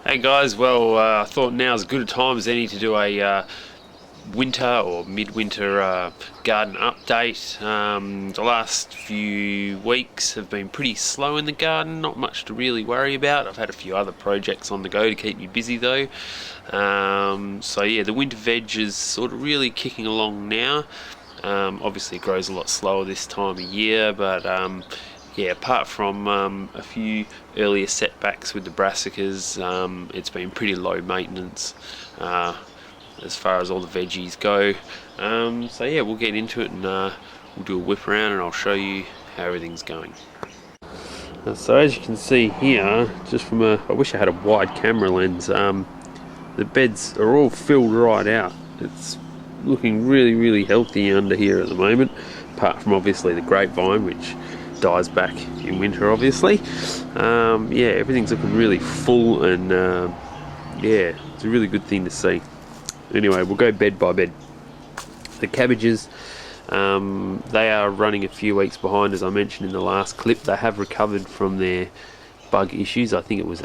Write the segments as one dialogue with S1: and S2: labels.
S1: Hey guys, well I thought now's as good a time as any to do a winter or midwinter garden update. The last few weeks have been pretty slow in the garden, not much to really worry about. I've had a few other projects on the go to keep me busy though. So yeah, the winter veg is sort of really kicking along now. Obviously it grows a lot slower this time of year, but yeah, apart from a few earlier setbacks with the brassicas, it's been pretty low maintenance as far as all the veggies go. So yeah, we'll get into it and we'll do a whip around and I'll show you how everything's going. So as you can see here, just from I wish I had a wide camera lens, the beds are all filled right out. It's looking really healthy under here at the moment, apart from obviously the grapevine, which dies back in winter obviously. Yeah, everything's looking really full and yeah, it's a really good thing to see. Anyway, we'll go bed by bed. The cabbages, they are running a few weeks behind, as I mentioned in the last clip. They have recovered from their bug issues. I think it was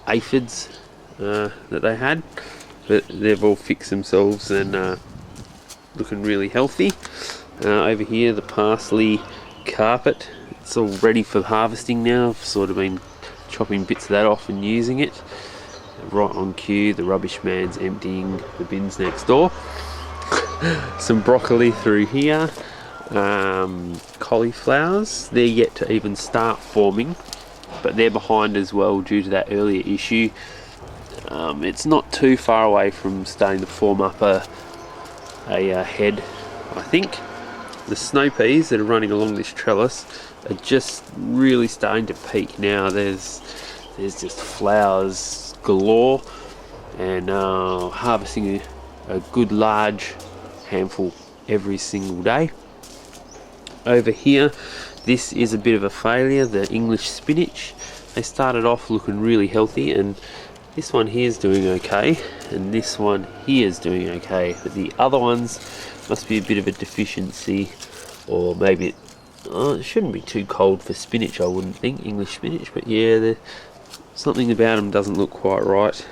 S1: aphids that they had, but they've all fixed themselves and looking really healthy. Over here, the parsley carpet, it's all ready for harvesting now. I've sort of been chopping bits of that off and using it. Right on cue, the rubbish man's emptying the bins next door. Some broccoli through here. Cauliflowers, they're yet to even start forming, but they're behind as well due to that earlier issue. It's not too far away from starting to form up a head, I think. The snow peas that are running along this trellis are just really starting to peak now. There's just flowers galore, and harvesting a good large handful every single day. Over here, this is a bit of a failure, the English spinach. They started off looking really healthy, and this one here is doing okay, and this one here is doing okay, but the other ones must be a bit of a deficiency, or maybe it shouldn't be too cold for spinach, I wouldn't think, English spinach, but yeah, something about them doesn't look quite right.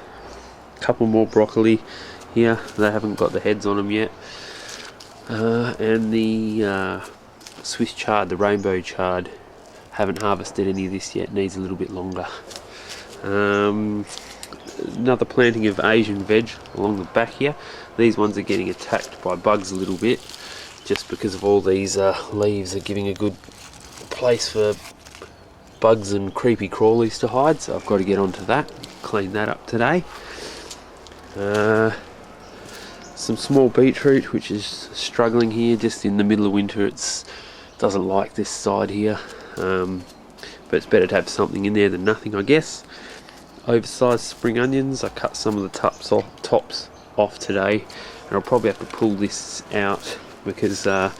S1: A couple more broccoli here, they haven't got the heads on them yet, and the Swiss chard, the rainbow chard, haven't harvested any of this yet, needs a little bit longer. Another planting of Asian veg along the back here. These ones are getting attacked by bugs a little bit, just because of all these leaves are giving a good place for bugs and creepy crawlies to hide, so I've got to get onto that, clean that up today. Some small beetroot, which is struggling here just in the middle of winter. It doesn't like this side here, but it's better to have something in there than nothing, I guess. Oversized spring onions, I cut some of the tops off today, and I'll probably have to pull this out because it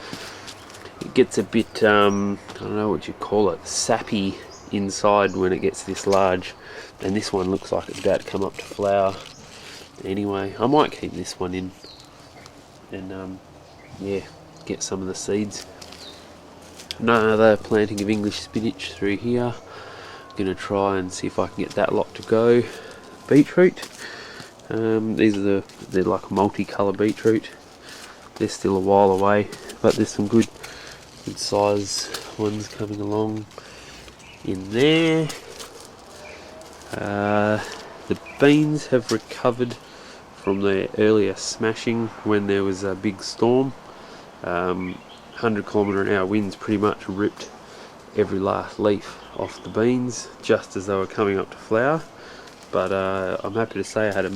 S1: gets a bit, I don't know what you call it, sappy inside when it gets this large, and this one looks like it's about to come up to flower. Anyway, I might keep this one in and yeah, get some of the seeds. Another planting of English spinach through here. Gonna try and see if I can get that lot to go. Beetroot, they're like multicolour beetroot. They're still a while away, but there's some good size ones coming along in there. The beans have recovered from the earlier smashing when there was a big storm. 100km/h winds pretty much ripped every last leaf off the beans just as they were coming up to flower, but I'm happy to say I had a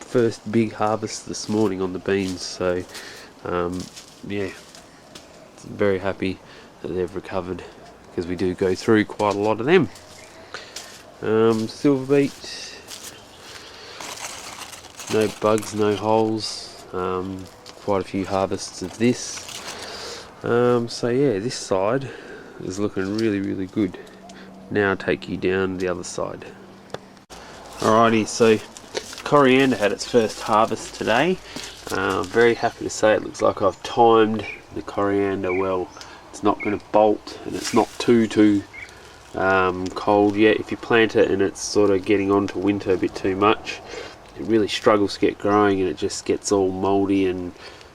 S1: first big harvest this morning on the beans, so yeah, very happy that they've recovered, because we do go through quite a lot of them. Silver beet, no bugs, no holes, quite a few harvests of this. So yeah, this side is looking really good. Now I'll take you down the other side. Alrighty, so coriander had its first harvest today. Very happy to say it looks like I've timed the coriander well. It's not going to bolt, and it's not too cold yet. If you plant it and it's sort of getting on to winter a bit too much, it really struggles to get growing and it just gets all mouldy and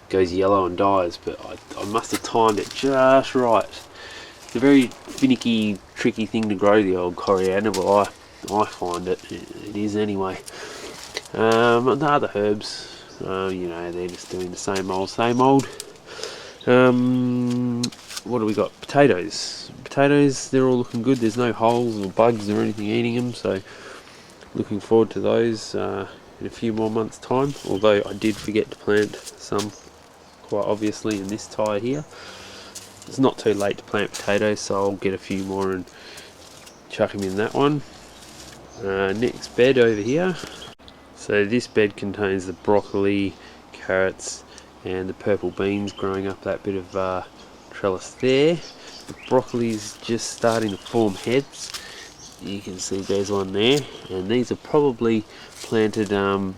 S1: goes yellow and dies. But I must have timed it just right. It's a very finicky, tricky thing to grow, the old coriander. Well, I find it is anyway. The other herbs, you know, they're just doing the same old, same old. What do we got? Potatoes. Potatoes, they're all looking good. There's no holes or bugs or anything eating them, so looking forward to those in a few more months' time. Although I did forget to plant some, quite obviously, in this tyre here. It's not too late to plant potatoes, so I'll get a few more and chuck them in that one. Next bed over here. So this bed contains the broccoli, carrots and the purple beans growing up that bit of trellis there. The broccoli's just starting to form heads. You can see there's one there, and these are probably planted a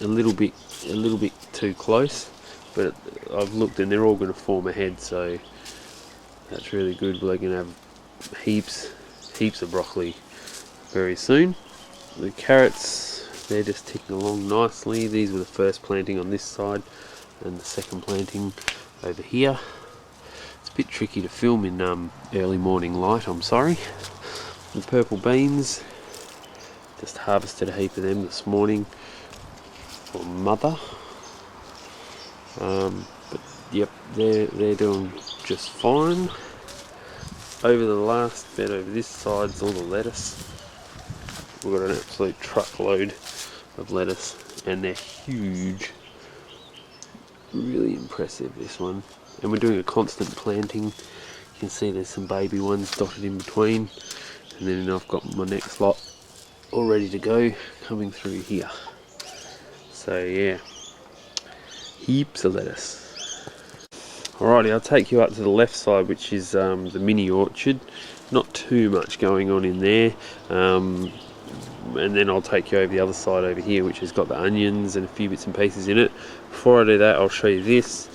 S1: little bit too close, but I've looked and they're all going to form a head, so that's really good. We're going to have heaps of broccoli very soon. The carrots, they're just ticking along nicely. These were the first planting on this side and the second planting over here. It's a bit tricky to film in early morning light, I'm sorry. The purple beans, just harvested a heap of them this morning for mother. But yep, they're doing just fine. Over the last bed over this side's all the lettuce. We've got an absolute truckload of lettuce and they're huge. Really impressive, this one. And we're doing a constant planting. You can see there's some baby ones dotted in between. And then I've got my next lot all ready to go coming through here. So yeah, heaps of lettuce. Alrighty, I'll take you up to the left side, which is the mini orchard. Not too much going on in there. And then I'll take you over the other side over here, which has got the onions and a few bits and pieces in it. Before I do that, I'll show you this.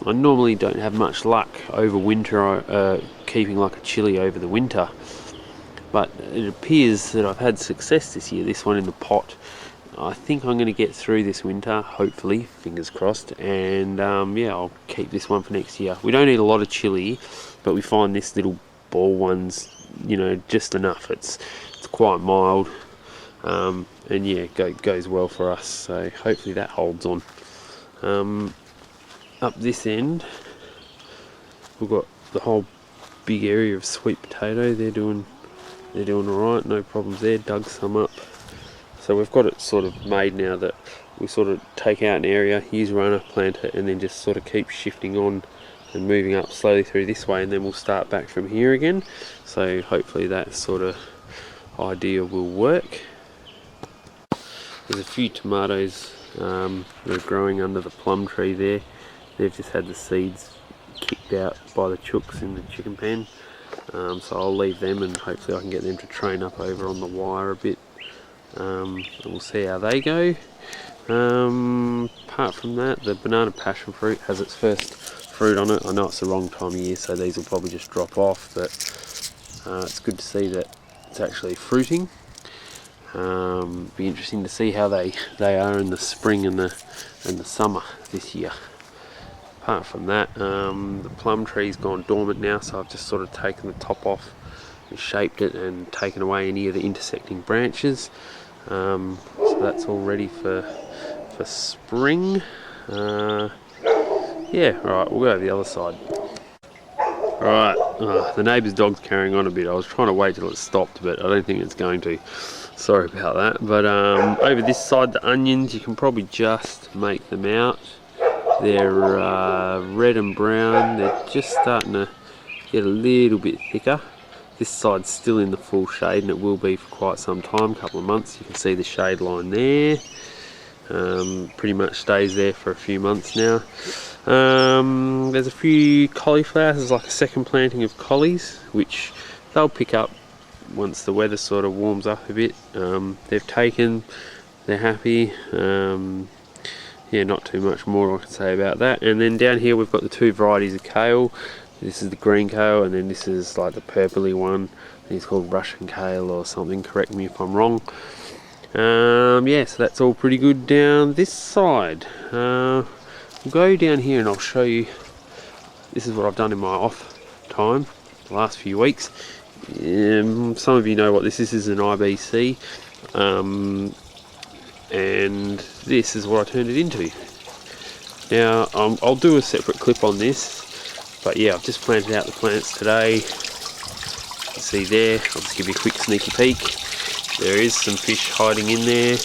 S1: I normally don't have much luck over winter, keeping like a chilli over the winter, but it appears that I've had success this year. This one in the pot, I think I'm going to get through this winter, hopefully, fingers crossed, and yeah, I'll keep this one for next year. We don't eat a lot of chilli, but we find this little ball one's, you know, just enough. It's quite mild, and yeah, goes well for us, so hopefully that holds on. Up this end, we've got the whole big area of sweet potato. They're doing alright, no problems there. Dug some up, so we've got it sort of made now that we sort of take out an area, use runner, plant it, and then just sort of keep shifting on and moving up slowly through this way, and then we'll start back from here again. So hopefully that sort of idea will work. There's a few tomatoes that are growing under the plum tree there. They've just had the seeds kicked out by the chooks in the chicken pen, so I'll leave them and hopefully I can get them to train up over on the wire a bit, and we'll see how they go. Apart from that, the banana passion fruit has its first fruit on it. I know it's the wrong time of year, so these will probably just drop off, but it's good to see that it's actually fruiting. Be interesting to see how they are in the spring and the summer this year. Apart from that, the plum tree's gone dormant now, so I've just sort of taken the top off and shaped it and taken away any of the intersecting branches. So that's all ready for spring. Yeah, alright, we'll go over the other side. Alright, the neighbour's dog's carrying on a bit. I was trying to wait till it stopped, but I don't think it's going to. Sorry about that. But over this side, the onions, you can probably just make them out. They're red and brown. They're just starting to get a little bit thicker. This side's still in the full shade, and it will be for quite some time, a couple of months. You can see the shade line there. Pretty much stays there for a few months now. There's a few cauliflowers. There's like a second planting of collies, which they'll pick up once the weather sort of warms up a bit. They've taken, they're happy. Yeah, not too much more I can say about that. And then down here we've got the two varieties of kale. This is the green kale, and then this is like the purpley one. It's called Russian kale or something, correct me if I'm wrong. Yeah, so that's all pretty good down this side. We'll go down here and I'll show you. This is what I've done in my off time the last few weeks. Some of you know what this is. This is an IBC, and this is what I turned it into. Now I'll do a separate clip on this, but yeah, I've just planted out the plants today. You can see there, I'll just give you a quick sneaky peek. There is some fish hiding in there,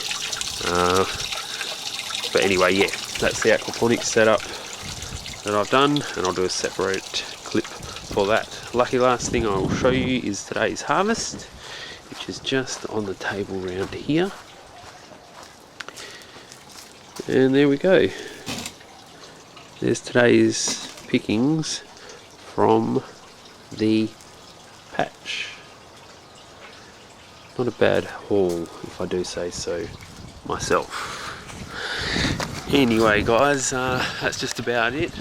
S1: but anyway, yeah, that's the aquaponics setup that I've done, and I'll do a separate clip for that. Lucky last thing I will show you is today's harvest, which is just on the table round here. And there we go. There's today's pickings from the patch. Not a bad haul, if I do say so myself. Anyway guys, that's just about it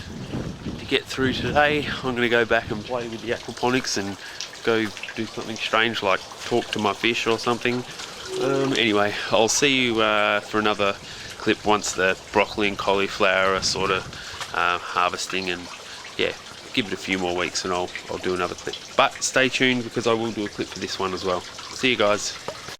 S1: to get through today. I'm going to go back and play with the aquaponics and go do something strange like talk to my fish or something. Anyway, I'll see you for another clip once the broccoli and cauliflower are sort of harvesting, and yeah, give it a few more weeks and I'll do another clip. But stay tuned because I will do a clip for this one as well. See you guys.